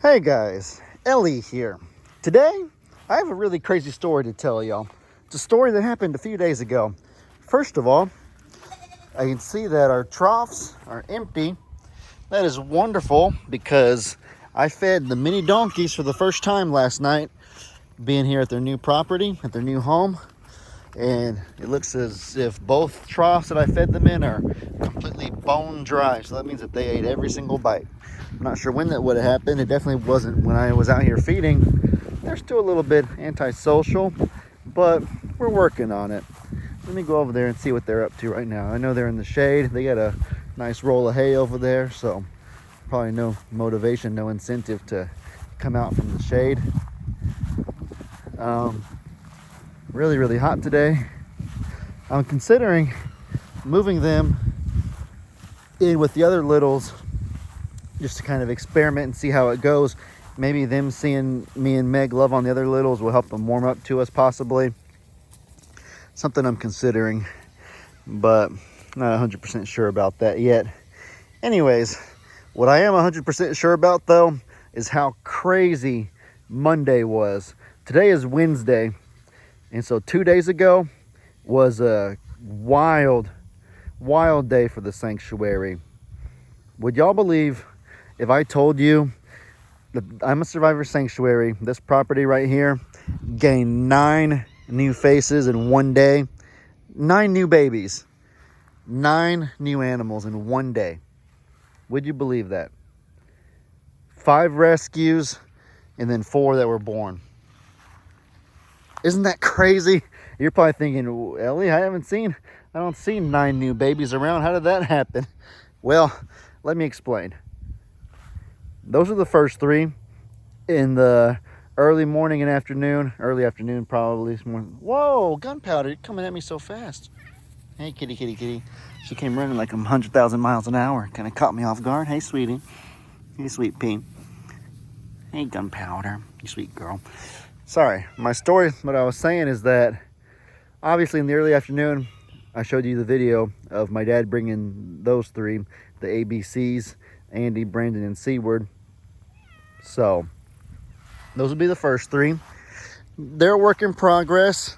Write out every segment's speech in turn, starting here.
Hey guys, Ellie here. Today, I have a really crazy story to tell y'all. It's a story that happened a few days ago. First of all, I can see that our troughs are empty. That is wonderful because I fed the mini donkeys for the first time last night, being here at their new property, at their new home. And it looks as if both troughs that I fed them in are completely bone dry. So that means that they ate every single bite. I'm not sure when that would have happened. It definitely wasn't when I was out here feeding. They're still a little bit antisocial, but we're working on it. Let me go over there and see what they're up to right now. I know they're in the shade. They got a nice roll of hay over there, so probably no motivation, no incentive to come out from the shade. Really hot today. I'm considering moving them in with the other littles just to kind of experiment and see how it goes. Maybe them seeing me and Meg love on the other littles will help them warm up to us, possibly. Something I'm considering, but not 100% sure about that yet. Anyways, what I am 100% sure about though is how crazy Monday was. Today is Wednesday, and so 2 days ago was a wild day for the sanctuary. Would y'all believe if I told you that I'm a Survivor Sanctuary, this property right here gained 9 new faces in one day? 9 new babies. 9 new animals in one day. Would you believe that? 5 rescues and then 4 that were born. Isn't that crazy? You're probably thinking, Ellie, I don't see 9 new babies around. How did that happen? Well, let me explain. Those are the first 3 in the early morning and afternoon. Early afternoon, probably. Whoa, gunpowder, you're coming at me so fast. Hey, kitty. She came running like 100,000 miles an hour. Kind of caught me off guard. Hey, sweetie. Hey, sweet pea. Hey, gunpowder. You sweet girl. Sorry, my story, what I was saying is that obviously in the early afternoon, I showed you the video of my dad bringing those 3, the ABCs, Andy, Brandon, and Seaward. So those would be the first 3. They're a work in progress.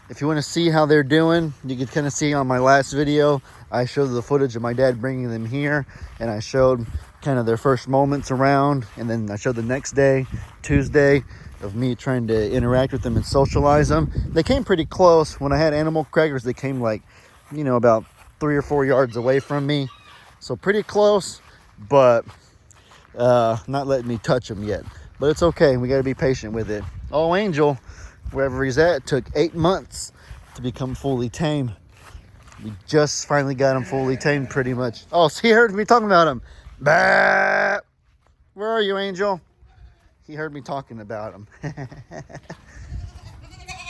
If you want to see how they're doing, you can kind of see on my last video, I showed the footage of my dad bringing them here, and I showed kind of their first moments around, and then I showed the next day, Tuesday, of me trying to interact with them and socialize them. They came pretty close. When I had animal crackers, they came like, about 3 or 4 yards away from me. So pretty close, but not letting me touch them yet. But it's okay. We got to be patient with it. Oh, Angel, wherever he's at, took 8 months to become fully tame. We just finally got him fully tamed pretty much. Oh, so he heard me talking about him. Bah! Where are you, Angel? He heard me talking about him.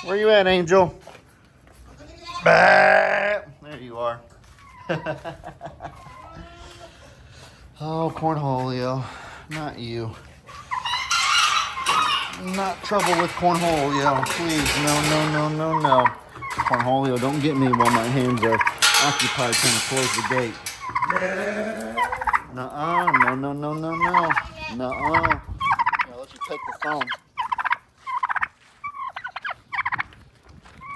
Where you at, Angel? Bah! There you are. Oh, Cornholio. Not you. Not trouble with Cornholio. Please, no. Cornholio, don't get me while my hands are occupied trying to close the gate. Nuh-uh. No. Nuh-uh. I'll let you take the phone.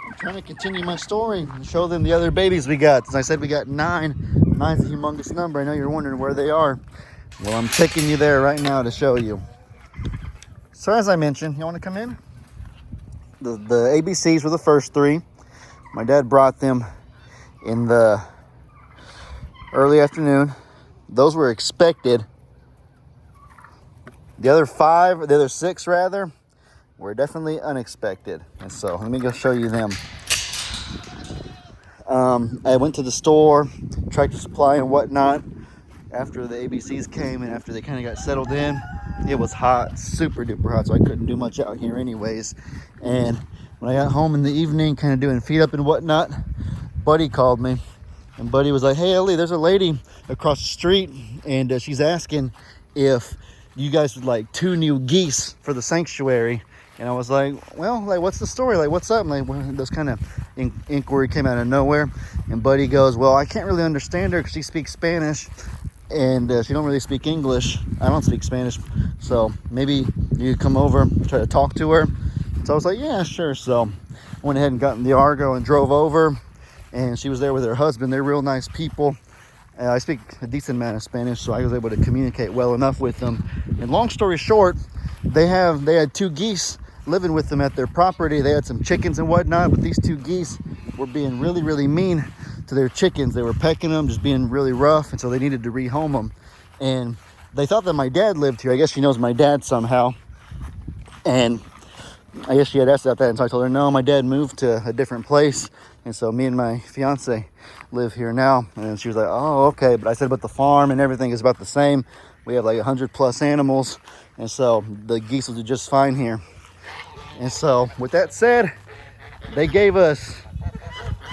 I'm trying to continue my story and show them the other babies we got. As I said, we got 9. 9's a humongous number. I know you're wondering where they are. Well, I'm taking you there right now to show you. So as I mentioned, you want to come in? The ABCs were the first 3. My dad brought them in the early afternoon. Those were expected. The other 6 rather, were definitely unexpected. And so let me go show you them. I went to the store, Tractor Supply and whatnot, after the ABCs came and after they kind of got settled in. It was hot, super duper hot, so I couldn't do much out here anyways. And when I got home in the evening, kind of doing feed up and whatnot, Buddy called me. And Buddy was like, hey, Ellie, there's a lady across the street, and she's asking if you guys would like 2 new geese for the sanctuary. And I was like, well, like, what's the story? Like, what's up? And like, this kind of inquiry came out of nowhere. And Buddy goes, well, I can't really understand her because she speaks Spanish. and she don't really speak English. I don't speak Spanish, so maybe you could come over, try to talk to her. So I was like, yeah, sure. So I went ahead and got in the Argo and drove over, and she was there with her husband. They're real nice people. I speak a decent amount of Spanish, so I was able to communicate well enough with them. And long story short, they had 2 geese living with them at their property. They had some chickens and whatnot, but these 2 geese were being really, really mean to their chickens. They were pecking them, just being really rough, and so they needed to rehome them. And they thought that my dad lived here. I guess she knows my dad somehow. And I guess she had asked about that, and so I told her, no, my dad moved to a different place, and so me and my fiance live here now. And she was like, oh, okay. But I said, but the farm and everything is about the same. We have like 100+ animals, and so the geese will do just fine here. And so with that said, they gave us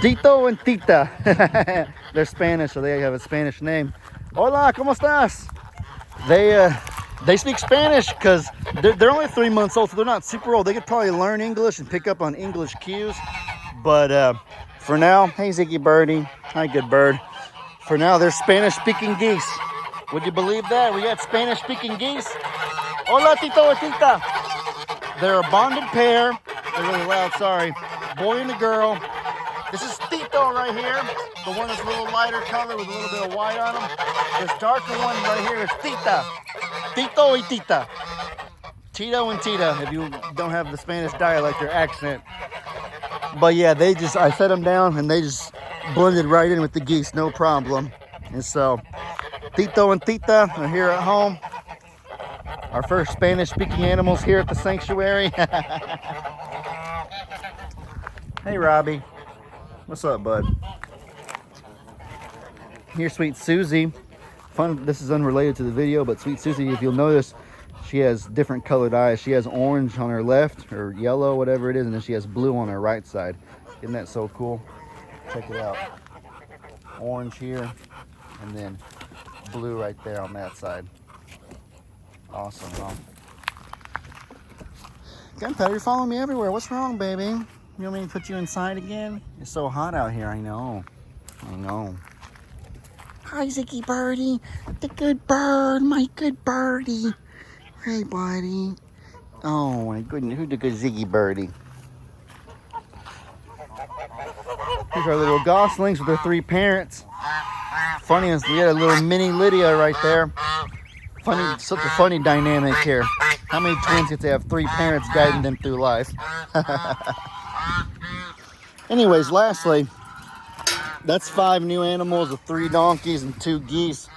Tito and Tita. They're Spanish, so they have a Spanish name. Hola, ¿cómo estás? They speak Spanish because they're only 3 months old, so they're not super old. They could probably learn English and pick up on English cues. But for now, hey, Ziggy Birdie. Hi, good bird. For now, they're Spanish-speaking geese. Would you believe that? We got Spanish-speaking geese. Hola, Tito and Tita. They're a bonded pair. They're really loud, sorry. Boy and a girl. This is Tito right here. The one that's a little lighter color with a little bit of white on them. This darker one right here is Tita. Tito y Tita. Tito and Tita, if you don't have the Spanish dialect or accent. But yeah, I set them down and they just blended right in with the geese, no problem. And so, Tito and Tita are here at home. Our first Spanish-speaking animals here at the sanctuary. Hey, Robbie. What's up, bud? Here's Sweet Susie. Fun. This is unrelated to the video, but Sweet Susie, if you'll notice, she has different colored eyes. She has orange on her left, or yellow, whatever it is, and then she has blue on her right side. Isn't that so cool? Check it out. Orange here, and then blue right there on that side. Awesome, huh? Gunpowder, you're following me everywhere. What's wrong, baby? You want me to put you inside again? It's so hot out here, I know. I know. Hi, Ziggy Birdie. The good bird, my good birdie. Hey, buddy. Oh, my goodness. Who's the good Ziggy Birdie? Here's our little goslings with their 3 parents. Funny is we had a little mini Lydia right there. Funny, such a funny dynamic here. How many twins get to have 3 parents guiding them through life? Anyways, lastly, that's 5 new animals, 3 donkeys and 2 geese.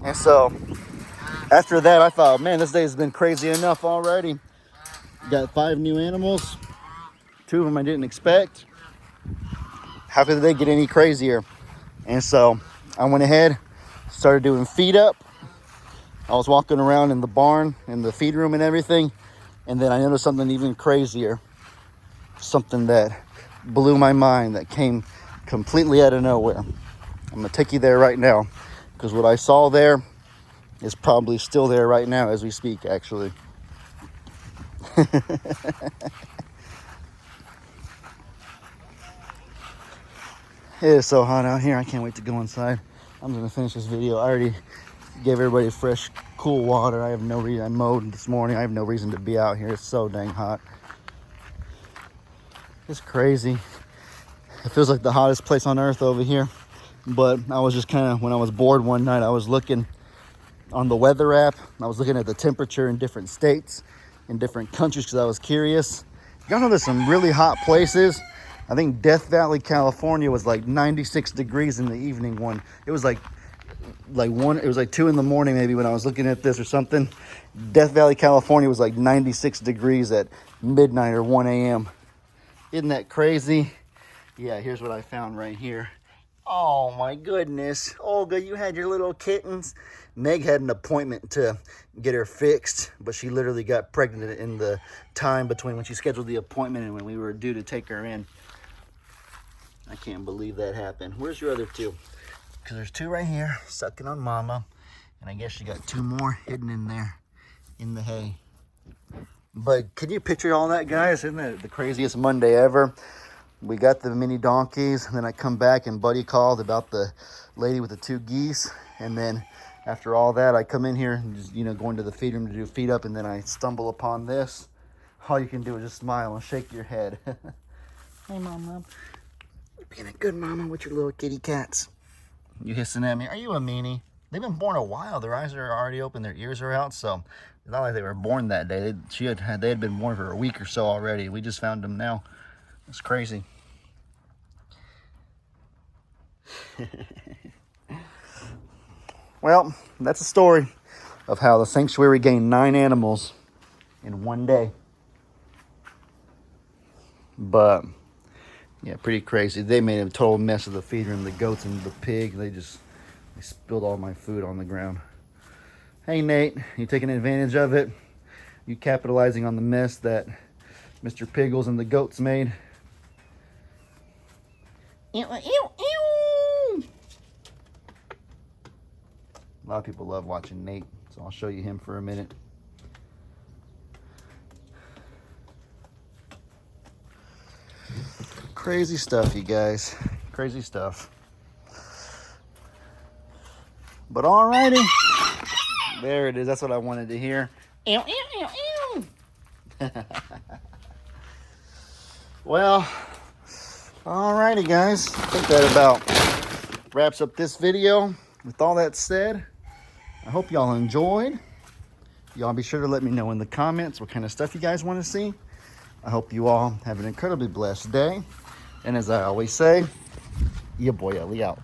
And so, after that, I thought, man, this day has been crazy enough already. Got 5 new animals. 2 of them I didn't expect. How could they get any crazier? And so, I went ahead, started doing feed up. I was walking around in the barn, in the feed room and everything, and then I noticed something even crazier. Something that blew my mind, that came completely out of nowhere. I'm gonna take you there right now, because what I saw there is probably still there right now as we speak, actually. It is so hot out here. I can't wait to go inside. I'm gonna finish this video. I already gave everybody fresh, cool water. I have no reason. I mowed this morning. I have no reason to be out here. It's so dang hot. It's crazy. It feels like the hottest place on earth over here. But I was just kind of, when I was bored one night, I was looking on the weather app. I was looking at the temperature in different states, in different countries, because I was curious. Y'all know there's some really hot places. I think Death Valley, California was like 96 degrees in the evening one. It was like 2 in the morning maybe when I was looking at this or something. Death Valley, California was like 96 degrees at midnight or 1 a.m. Isn't that crazy? Yeah, here's what I found right here. Oh my goodness. Olga, you had your little kittens. Meg had an appointment to get her fixed, but she literally got pregnant in the time between when she scheduled the appointment and when we were due to take her in. I can't believe that happened. Where's your other 2? Because there's 2 right here sucking on mama, and I guess you got 2 more hidden in there in the hay. But can you picture all that, guys? Isn't that the craziest Monday ever? We got the mini donkeys, and then I come back and Buddy called about the lady with the 2 geese, And then after all that, I come in here and just, you know, go into the feed room to do feed up, and then I stumble upon this. All you can do is just smile and shake your head. Hey, Mama. You're being a good mama with your little kitty cats. You hissing at me? Are you a meanie? They've been born a while. Their eyes are already open. Their ears are out. So it's not like they were born that day. They had been born for a week or so already. We just found them now. It's crazy. Well, that's the story of how the sanctuary gained 9 animals in one day. But yeah, pretty crazy. They made a total mess of the feed room. The goats and the pig, they spilled all my food on the ground. Hey, Nate, you taking advantage of it? You capitalizing on the mess that Mr. Piggles and the goats made? Ew, ew, ew. A lot of people love watching Nate, so I'll show you him for a minute. Crazy stuff, you guys. Crazy stuff. But alrighty. There it is. That's what I wanted to hear. Ew, ew, ew, ew. Well, alrighty, guys. I think that about wraps up this video. With all that said, I hope y'all enjoyed. Y'all be sure to let me know in the comments what kind of stuff you guys want to see. I hope you all have an incredibly blessed day. And as I always say, your boy Ellie out.